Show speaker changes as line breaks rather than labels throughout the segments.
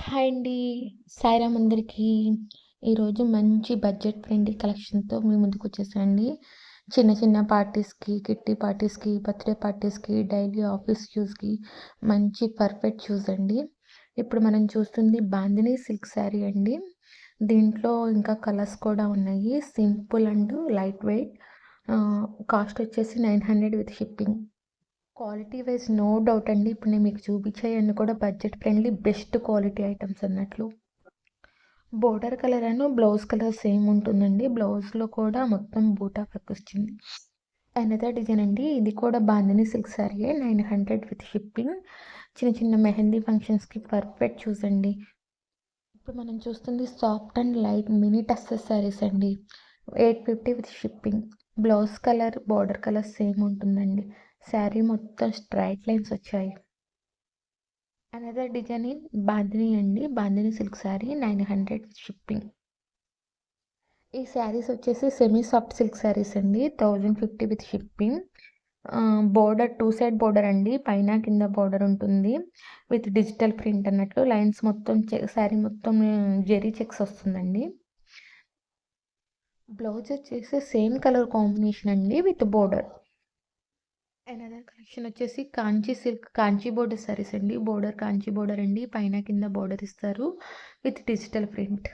Hi అండి. సాయిరామ్ అందరికీ. ఈరోజు మంచి బడ్జెట్ ఫ్రెండ్లీ కలెక్షన్‌తో మీ ముందుకొచ్చేసానండి. చిన్న చిన్న పార్టీస్‌కి, కిట్టి పార్టీస్‌కి, బర్త్‌డే పార్టీస్‌కి, డైలీ ఆఫీస్ యూజ్‌కి మంచి పర్ఫెక్ట్ షూస్ అండి. ఇప్పుడు మనం చూస్తుంది బాందిని సిల్క్ శారీ అండి. దీంట్లో ఇంకా కలర్స్ కూడా ఉన్నాయి. Simple and light weight. Cost వచ్చేసి 900 with shipping. Quality wise no doubt అండి. ఇప్పుడు నేను మీకు చూపించేయన్నీ కూడా budget friendly best quality items అన్నట్లు. బోర్డర్ కలర్ అను బ్లౌజ్ కలర్ సేమ్ ఉంటుందండి. బ్లౌజ్లో కూడా మొత్తం బూటా వర్క్ వచ్చింది. అనదర్ డిజైన్ అండి. ఇది కూడా బాందిని సిల్క్ శారీయే 900 విత్ షిప్పింగ్. చిన్న చిన్న మెహందీ ఫంక్షన్స్కి పర్ఫెక్ట్ చూసండి. ఇప్పుడు మనం చూస్తుంది soft and light mini tussar saris అండి. 850 with shipping. Blouse colour border colour same ఉంటుందండి. శారీ మొత్తం స్ట్రైట్ లైన్స్ వచ్చాయి. అనదర్ డిజైన్ ఇన్ బాందిని అండి. Bandhani silk sari 900 with shipping. ఈ శారీస్ వచ్చేసి సెమీ సాఫ్ట్ సిల్క్ శారీస్ అండి. 1050 with shipping. Border 2 side border అండి. పైన కింద బోర్డర్ ఉంటుంది. విత్ డిజిటల్ ప్రింట్ అన్నట్లు లైన్స్ మొత్తం శారీ మొత్తం జెరీ చెక్స్ వస్తుందండి. బ్లౌజ్ వచ్చేసి సేమ్ కలర్ కాంబినేషన్ అండి విత్ బోర్డర్. అనదర్ కలెక్షన్ వచ్చేసి కాంచీ సిల్క్ కాంచీ బోర్డర్ సారీస్ అండి. బోర్డర్ కాంచీ బోర్డర్ అండి. పైన కింద బోర్డర్ ఇస్తారు with digital print.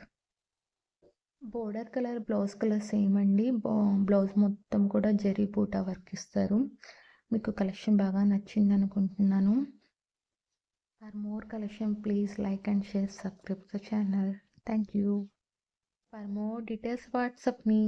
Border colour blouse colour same అండి. బ్లౌజ్ మొత్తం కూడా జరీ బూటా వర్క్ ఇస్తారు. మీకు కలెక్షన్ బాగా నచ్చింది అనుకుంటున్నాను. For more collection please like and share subscribe the channel. Thank you. For more details WhatsApp me.